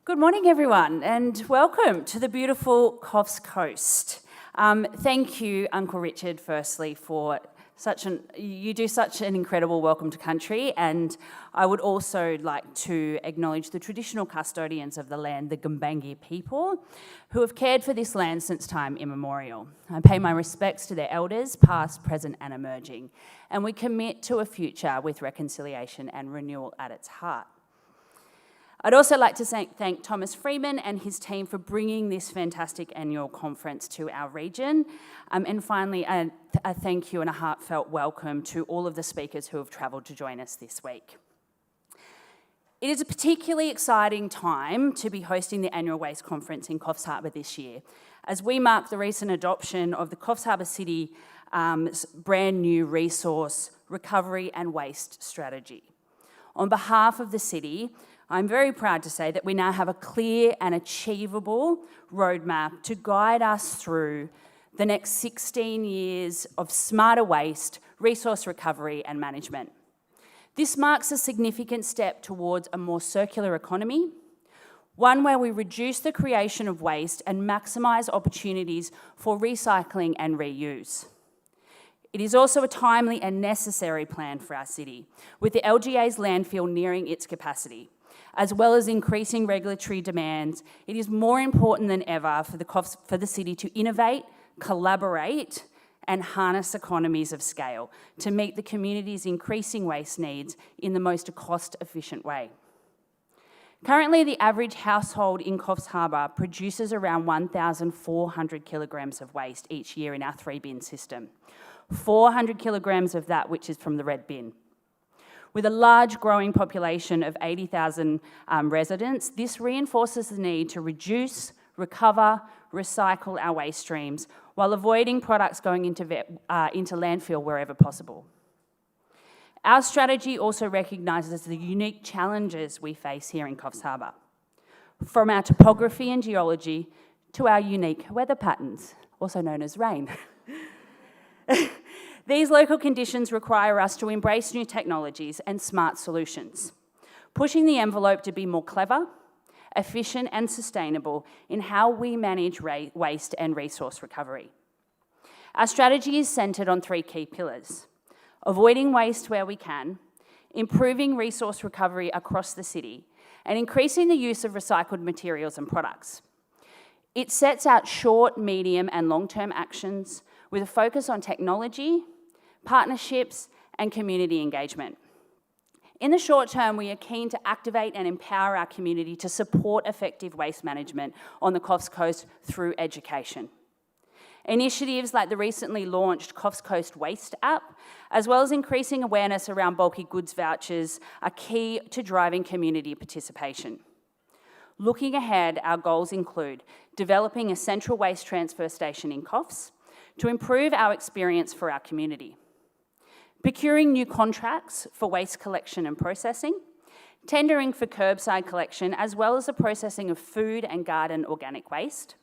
Good morning, everyone, and welcome to the beautiful Coffs Coast. Thank you, Uncle Richard, firstly, for you do such an incredible welcome to country, and I would also like to acknowledge the traditional custodians of the land, the Gumbaynggirr people, who have cared for this land since time immemorial. I pay my respects to their elders, past, present, and emerging, and we commit to a future with reconciliation and renewal at its heart. I'd also like to thank Thomas Freeman and his team for bringing this fantastic annual conference to our region. And finally, a thank you and a heartfelt welcome to all of the speakers who have travelled to join us this week. It is a particularly exciting time to be hosting the annual Waste Conference in Coffs Harbour this year, as we mark the recent adoption of the Coffs Harbour City brand new resource recovery and waste strategy. On behalf of the city, I'm very proud to say that we now have a clear and achievable roadmap to guide us through the next 16 years of smarter waste, resource recovery and management. This marks a significant step towards a more circular economy, one where we reduce the creation of waste and maximise opportunities for recycling and reuse. It is also a timely and necessary plan for our city, with the LGA's landfill nearing its capacity. As well as increasing regulatory demands, it is more important than ever for the city to innovate, collaborate, and harness economies of scale to meet the community's increasing waste needs in the most cost-efficient way. Currently, the average household in Coffs Harbour produces around 1,400 kilograms of waste each year in our 3-bin system. 400 kilograms of that which is from the red bin. With a large growing population of 80,000 residents, this reinforces the need to reduce, recover, recycle our waste streams while avoiding products going into landfill wherever possible. Our strategy also recognises the unique challenges we face here in Coffs Harbour, from our topography and geology to our unique weather patterns, also known as rain. These local conditions require us to embrace new technologies and smart solutions, pushing the envelope to be more clever, efficient and sustainable in how we manage waste and resource recovery. Our strategy is centred on 3 key pillars: avoiding waste where we can, improving resource recovery across the city, and increasing the use of recycled materials and products. It sets out short, medium and long-term actions with a focus on technology, partnerships and community engagement. In the short term, we are keen to activate and empower our community to support effective waste management on the Coffs Coast through education. Initiatives like the recently launched Coffs Coast Waste app, as well as increasing awareness around bulky goods vouchers, are key to driving community participation. Looking ahead, our goals include developing a central waste transfer station in Coffs to improve our experience for our community, procuring new contracts for waste collection and processing, tendering for curbside collection as well as the processing of food and garden organic waste,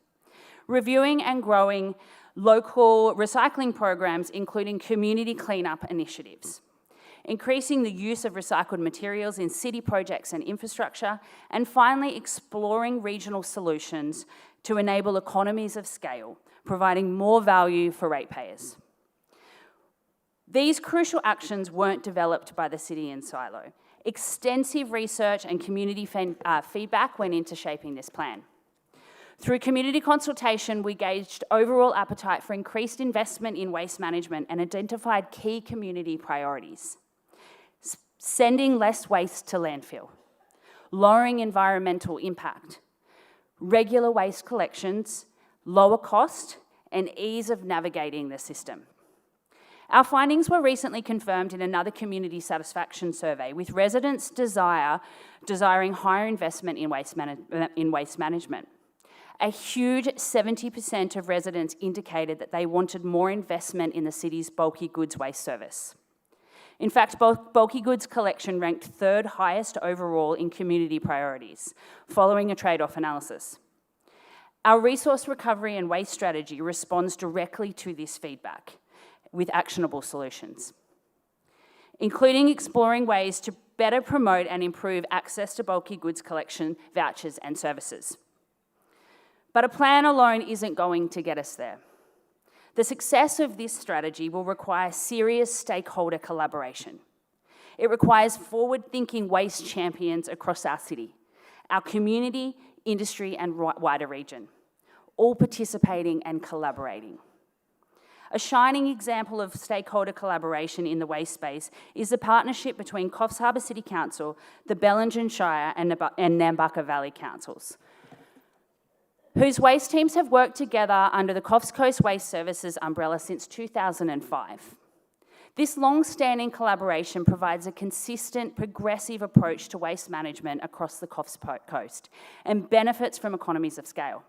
reviewing and growing local recycling programs including community cleanup initiatives, increasing the use of recycled materials in city projects and infrastructure, and finally exploring regional solutions to enable economies of scale, providing more value for ratepayers. These crucial actions weren't developed by the city in silo. Extensive research and community feedback went into shaping this plan. Through community consultation, we gauged overall appetite for increased investment in waste management and identified key community priorities. Sending less waste to landfill, lowering environmental impact, regular waste collections, lower cost, and ease of navigating the system. Our findings were recently confirmed in another community satisfaction survey, with residents desiring higher investment in waste management. A huge 70% of residents indicated that they wanted more investment in the city's bulky goods waste service. In fact, bulky goods collection ranked 3rd highest overall in community priorities, following a trade-off analysis. Our resource recovery and waste strategy responds directly to this feedback with actionable solutions. including exploring ways to better promote and improve access to bulky goods collection, vouchers and services. But a plan alone isn't going to get us there. The success of this strategy will require serious stakeholder collaboration. It requires forward-thinking waste champions across our city, our community, industry and wider region, all participating and collaborating. A shining example of stakeholder collaboration in the waste space is the partnership between Coffs Harbour City Council, the Bellingen Shire and Nambucca Valley Councils, whose waste teams have worked together under the Coffs Coast Waste Services umbrella since 2005. This long-standing collaboration provides a consistent, progressive approach to waste management across the Coffs Coast and benefits from economies of scale.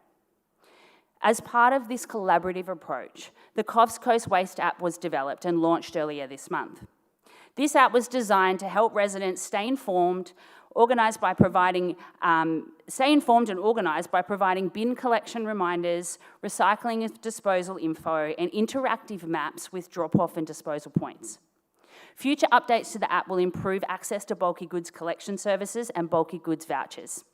As part of this collaborative approach, the Coffs Coast Waste app was developed and launched earlier this month. This app was designed to help residents stay informed and organised by providing bin collection reminders, recycling and disposal info, and interactive maps with drop-off and disposal points. Future updates to the app will improve access to bulky goods collection services and bulky goods vouchers.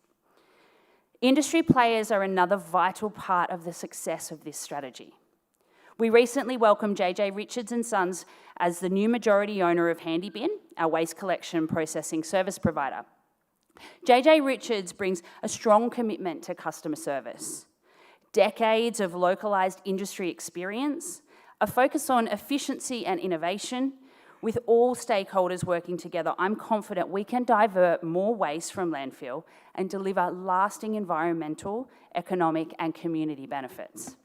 Industry players are another vital part of the success of this strategy. We recently welcomed JJ Richards & Sons as the new majority owner of HandyBin, our waste collection processing service provider. JJ Richards brings a strong commitment to customer service, decades of localised industry experience, a focus on efficiency and innovation. With all stakeholders working together, I'm confident we can divert more waste from landfill and deliver lasting environmental, economic and community benefits.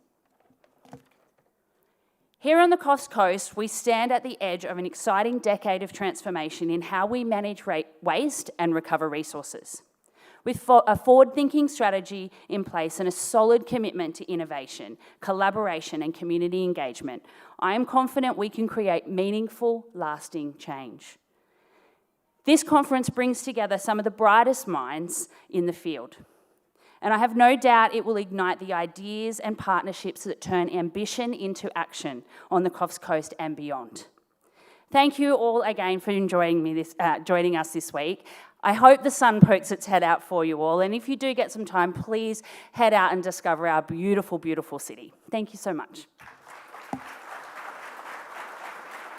Here on the Coffs Coast, we stand at the edge of an exciting decade of transformation in how we manage waste and recover resources. With a forward-thinking strategy in place and a solid commitment to innovation, collaboration and community engagement, I am confident we can create meaningful, lasting change. This conference brings together some of the brightest minds in the field, and I have no doubt it will ignite the ideas and partnerships that turn ambition into action on the Coffs Coast and beyond. Thank you all again for joining us this week. I hope the sun pokes its head out for you all, and if you do get some time, please head out and discover our beautiful, beautiful city. Thank you so much.